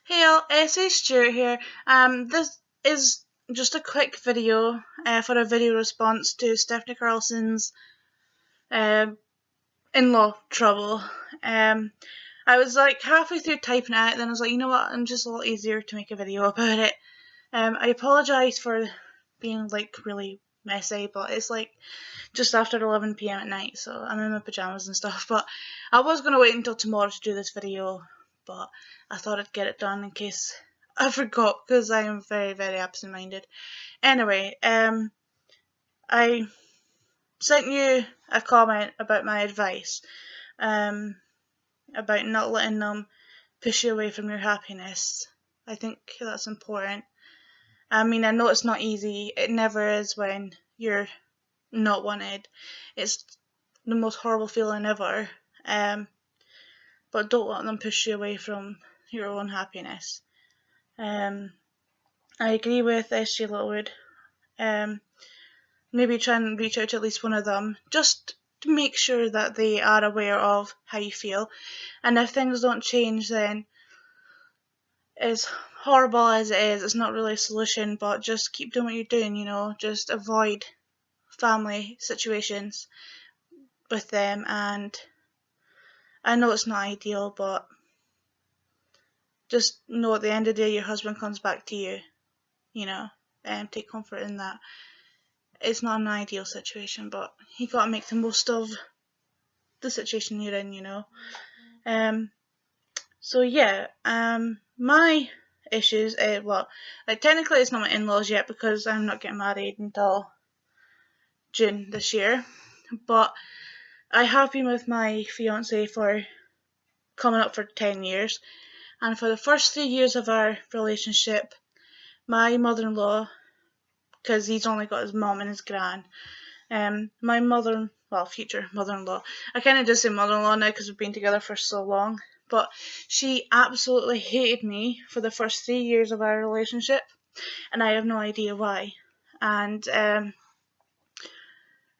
Hey all, SA Stuart here. This is just a quick video for a video response to Stephany Karlson's in-law trouble. I was like halfway through typing it out, then I was like, you know what, I'm just a lot easier to make a video about it. I apologise for being like really messy, but it's like just after 11 PM at night, so I'm in my pyjamas and stuff. But I was going to wait until tomorrow to do this video, but I thought I'd get it done in case I forgot, because I am very, very absent-minded. Anyway, I sent you a comment about my advice, about not letting them push you away from your happiness. I think that's important. I mean, I know it's not easy. It never is when you're not wanted. It's the most horrible feeling ever. But don't let them push you away from your own happiness. I agree with SG Littlewood. Maybe try and reach out to at least one of them, just to make sure that they are aware of how you feel. And if things don't change, then as horrible as it is, it's not really a solution, but just keep doing what you're doing, you know, just avoid family situations with them. And I know it's not ideal, but just know at the end of the day your husband comes back to you, you know, and take comfort in that. It's not an ideal situation, but you gotta make the most of the situation you're in, you know. So yeah, my issues, well, like technically it's not my in-laws yet because I'm not getting married until June this year, but I have been with my fiance for coming up for 10 years, and for the first 3 years of our relationship, my mother-in-law, because he's only got his mum and his gran, my future mother-in-law, I kind of just say mother-in-law now because we've been together for so long, but she absolutely hated me for the first 3 years of our relationship, and I have no idea why. And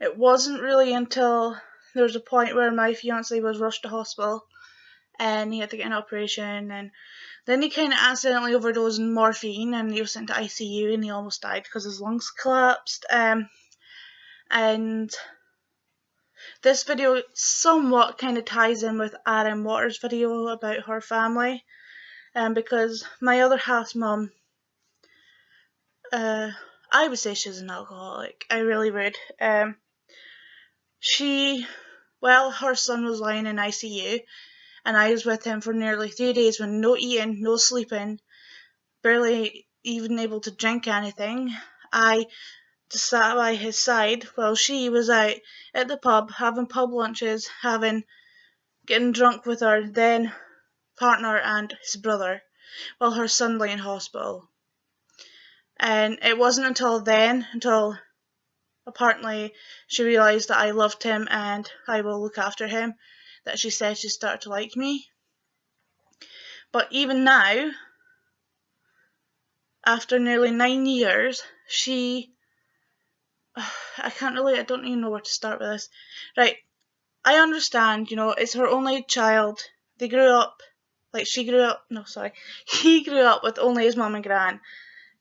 it wasn't really until there was a point where my fiance was rushed to hospital and he had to get an operation, and then he kind of accidentally overdosed on morphine and he was sent to ICU and he almost died because his lungs collapsed. And this video somewhat kind of ties in with Adam Waters' video about her family, because my other half's mum, I would say she's an alcoholic. I really would. Her son was lying in ICU, and I was with him for nearly 3 days with no eating, no sleeping, barely even able to drink anything. I just sat by his side while she was out at the pub having pub lunches, getting drunk with her then partner and his brother, while her son lay in hospital. And it wasn't until apparently she realised that I loved him and I will look after him, that she said she started to like me. But even now, after nearly 9 years, I don't even know where to start with this. Right, I understand, you know, it's her only child. He grew up with only his mum and gran.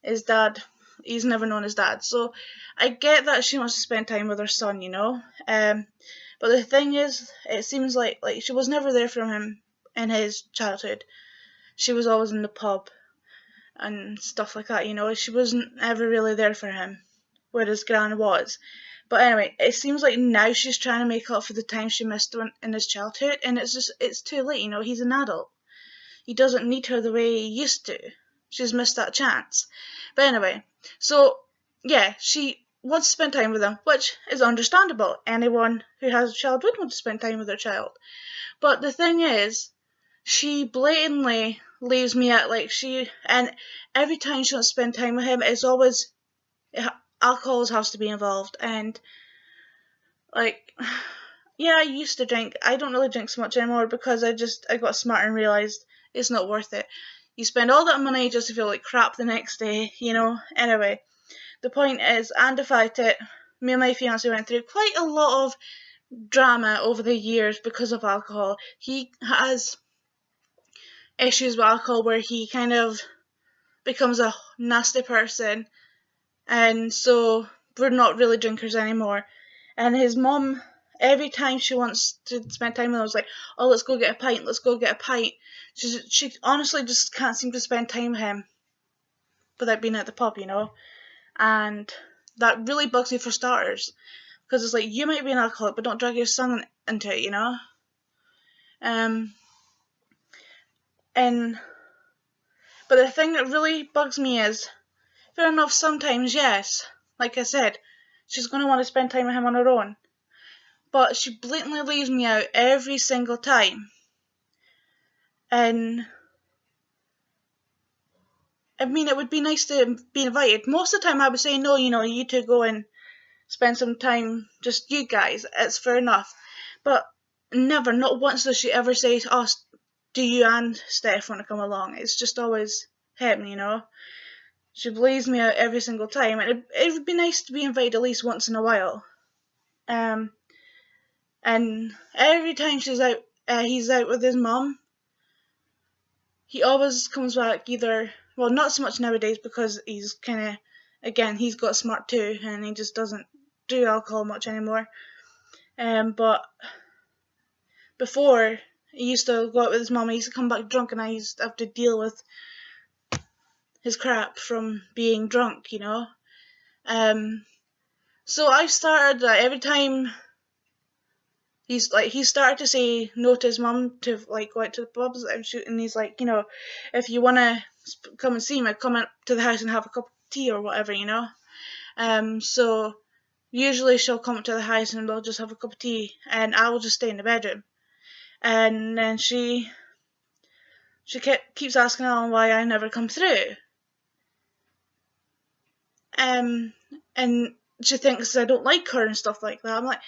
His dad, he's never known his dad. So I get that she wants to spend time with her son, you know. But the thing is, it seems like she was never there for him in his childhood. She was always in the pub and stuff like that, you know. She wasn't ever really there for him, where his gran was. But anyway, it seems like now she's trying to make up for the time she missed in his childhood, and it's too late, you know. He's an adult. He doesn't need her the way he used to. She's missed that chance. But anyway, so yeah, she wants to spend time with him, which is understandable. Anyone who has a child would want to spend time with their child. But the thing is, she blatantly leaves me out, and every time she wants to spend time with him, it's always alcohol has to be involved. And yeah, I used to drink. I don't really drink so much anymore because I got smart and realised it's not worth it. You spend all that money just to feel like crap the next day, you know. Anyway, the point is, and the fact that me and my fiance went through quite a lot of drama over the years because of alcohol. He has issues with alcohol where he kind of becomes a nasty person, and so we're not really drinkers anymore. And his mum, every time she wants to spend time with him, was like, oh, let's go get a pint, let's go get a pint. She honestly just can't seem to spend time with him without being at the pub, you know? And that really bugs me for starters, because it's like, you might be an alcoholic, but don't drag your son into it, you know? But the thing that really bugs me is, fair enough, sometimes, yes, like I said, she's going to want to spend time with him on her own, but she blatantly leaves me out every single time. And I mean, it would be nice to be invited. Most of the time I would say, no, you know, you two go and spend some time, just you guys, it's fair enough. But never, not once does she ever say, oh, do you and Steph want to come along? It's just always him, you know. She bleeds me out every single time, and it would be nice to be invited at least once in a while. And every time he's out with his mum, he always comes back either, well, not so much nowadays because he's kind of, again, he's got smart too, and he just doesn't do alcohol much anymore. But before, he used to go out with his mum, he used to come back drunk, and I used to have to deal with his crap from being drunk, you know. So I've started that every time he started to say no to his mum to like go out to the pubs that I'm shooting. He's like, you know, if you wanna come and see me, come up to the house and have a cup of tea or whatever, you know. So usually she'll come up to the house and we'll just have a cup of tea, and I will just stay in the bedroom. And then she keeps asking Alan why I never come through. And she thinks I don't like her and stuff like that. I'm like,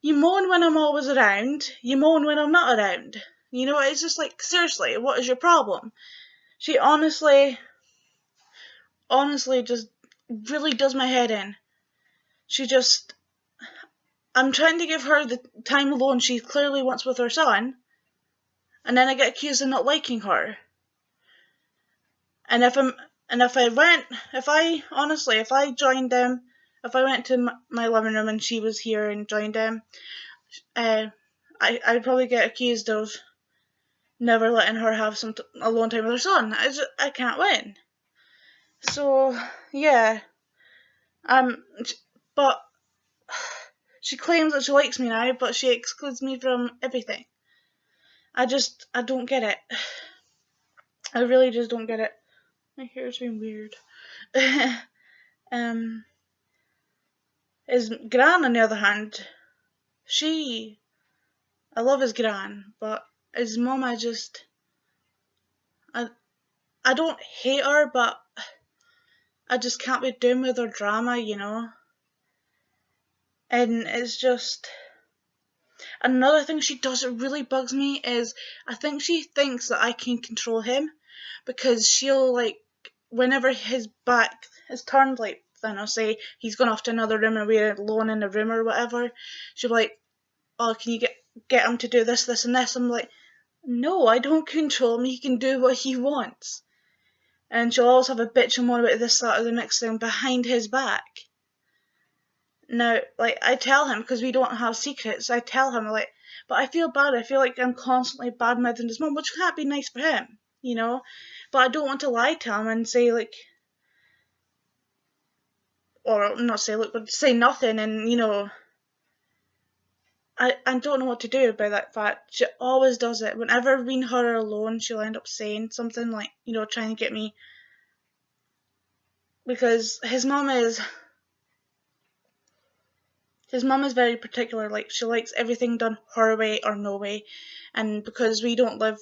you moan when I'm always around, you moan when I'm not around. You know, it's just like, seriously, what is your problem? She honestly just really does my head in. I'm trying to give her the time alone she clearly wants with her son, and then I get accused of not liking her. And if I joined them, if I went to my living room and she was here and joined them, I'd probably get accused of never letting her have some alone time with her son. I can't win. So yeah, but she claims that she likes me now, but she excludes me from everything. I don't get it. I really just don't get it. My hair's being weird. His gran, on the other hand, I love his gran, but his mum, I don't hate her, but I just can't be doing with her drama, you know. And it's just, another thing she does that really bugs me is, I think she thinks that I can control him, because she'll, like, whenever his back is turned, like, I don't know, say he's gone off to another room and we're alone in the room or whatever, she'll be like, oh, can you get him to do this, this and this? I'm like, no, I don't control him, he can do what he wants. And she'll always have a bitch and moan about this, that, or the next thing behind his back. Now, like, I tell him, because we don't have secrets, I tell him, like, but I feel bad, I feel like I'm constantly bad-mouthing his mum, which can't be nice for him, you know, but I don't want to lie to him and say, like, or not say, look, but say nothing, and, you know, I don't know what to do about that fact. She always does it. Whenever we and her are alone, she'll end up saying something, like, you know, trying to get me, because his mum is very particular. Like, she likes everything done her way or no way, and because we don't live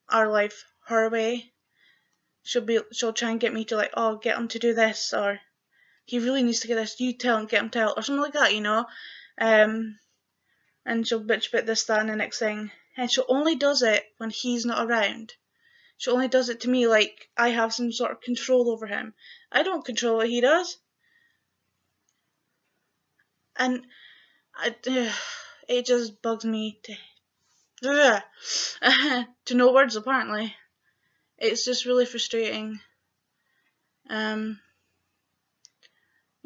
our life her way, she'll try and get me to, like, oh, get him to do this, or he really needs to get this, you tell him, get him to help, or something like that, you know. And she'll bitch about this, that, and the next thing, and she only does it when he's not around. She only does it to me like I have some sort of control over him. I don't control what he does. And it just bugs me to no words, apparently. it's just really frustrating. You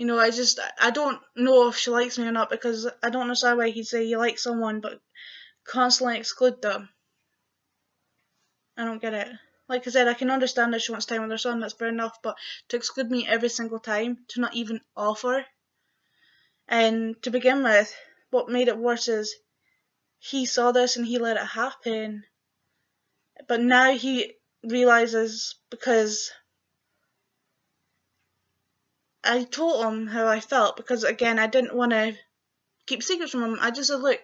know, I don't know if she likes me or not, because I don't understand why he'd say he likes someone but constantly exclude them. I don't get it. Like I said, I can understand that she wants time with her son, that's fair enough, but to exclude me every single time, to not even offer. And to begin with, what made it worse is he saw this and he let it happen. But now he realizes, because I told him how I felt, because again, I didn't want to keep secrets from him. I just said, look,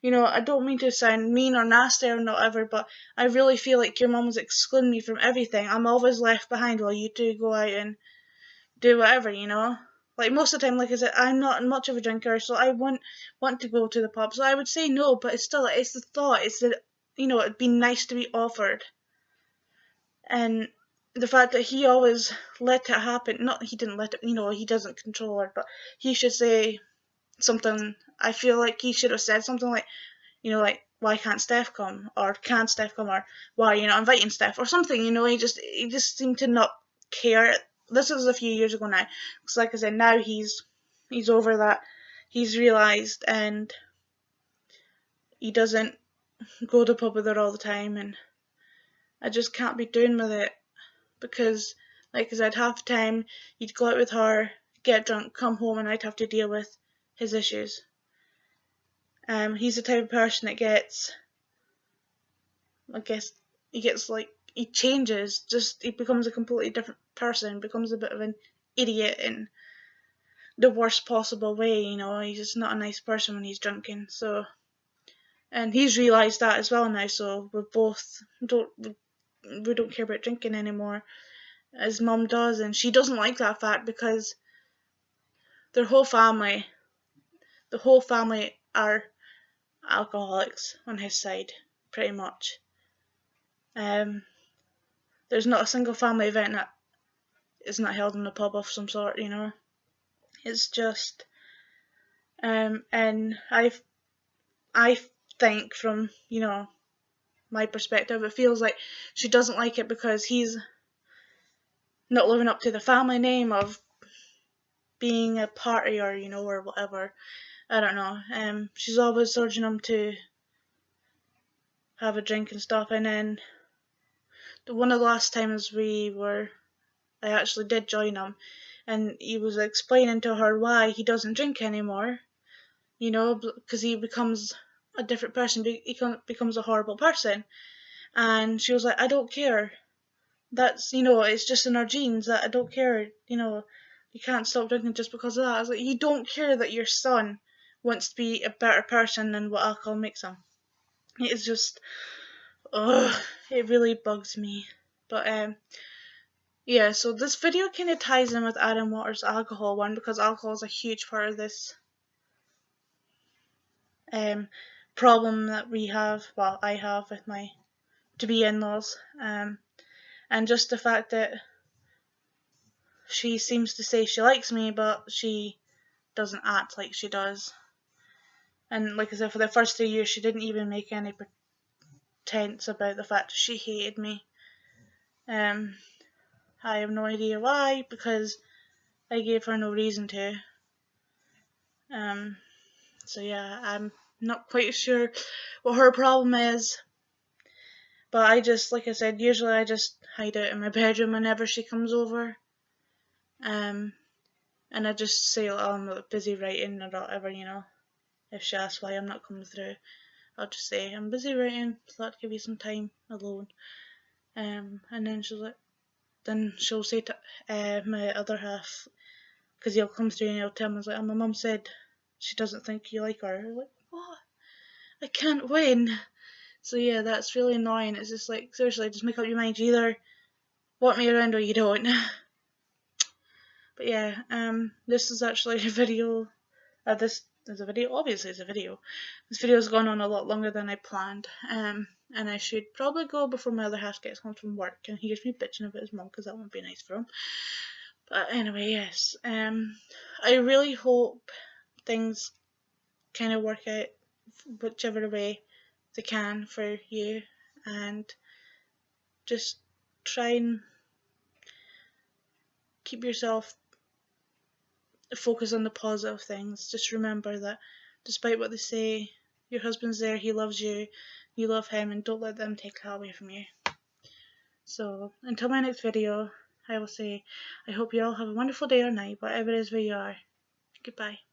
you know, I don't mean to sound mean or nasty or whatever, but I really feel like your mum was excluding me from everything. I'm always left behind while you two go out and do whatever, you know. Like most of the time, like I said, I'm not much of a drinker, so I wouldn't want to go to the pub. So I would say no, but it's the thought. It's that, you know, it'd be nice to be offered. And the fact that he always let it happen, not he didn't let it, you know, he doesn't control her, but he should say something. I feel like he should have said something like, you know, like, why can't Steph come, or can Steph come, or why are you not inviting Steph, or something, you know. He just seemed to not care. This was a few years ago now, because like I said, now he's over that. He's realised, and he doesn't go to the pub with her all the time, and I just can't be doing with it, because like I said, half the time he'd go out with her, get drunk, come home, and I'd have to deal with his issues. He's the type of person that gets, I guess, he changes, just he becomes a completely different person, becomes a bit of an idiot in the worst possible way, you know. He's just not a nice person when he's drinking. So, and he's realised that as well now, so we don't care about drinking anymore, as mum does, and she doesn't like that fact, because their whole family are alcoholics on his side, pretty much. There's not a single family event that is not held in a pub of some sort, you know. It's just, and I think from, you know, my perspective, it feels like she doesn't like it because he's not living up to the family name of being a partier, you know, or whatever. I don't know. She's always urging him to have a drink and stuff, and then one of the last times I actually did join him, and he was explaining to her why he doesn't drink anymore, you know, because he becomes a different person, he becomes a horrible person. And she was like, I don't care. That's, you know, it's just in our genes, that I don't care, you know, you can't stop drinking just because of that. I was like, you don't care that your son wants to be a better person than what alcohol makes him. It's just, ugh, it really bugs me. But yeah, so this video kind of ties in with Adam Waters' alcohol one, because alcohol is a huge part of this problem that we have, well, I have with my to-be in-laws, and just the fact that she seems to say she likes me, but she doesn't act like she does. And like I said, for the first 3 years, she didn't even make any pretense about the fact that she hated me. I have no idea why, because I gave her no reason to. So yeah, I'm not quite sure what her problem is. But I just, like I said, usually I just hide out in my bedroom whenever she comes over. And I just say, oh, I'm busy writing or whatever, you know. If she asks why I'm not coming through, I'll just say, I'm busy writing, so that'll give you some time alone. And then she'll say to my other half, because he'll come through and he'll tell me, like, oh, my mum said she doesn't think you like her. I'm like, what? I can't win. So yeah, that's really annoying. It's just like, seriously, just make up your mind. You either want me around or you don't. But yeah, this is actually a video. This is a video. Obviously, it's a video. This video's gone on a lot longer than I planned. And I should probably go before my other half gets home from work and he hears me bitching about his mum, because that won't be nice for him. But anyway, yes. I really hope things kind of work out whichever way they can for you, and just try and keep yourself focused on the positive things. Just remember that despite what they say, your husband's there, he loves you, you love him, and don't let them take that away from you. So until my next video, I will say I hope you all have a wonderful day or night, whatever it is where you are. Goodbye.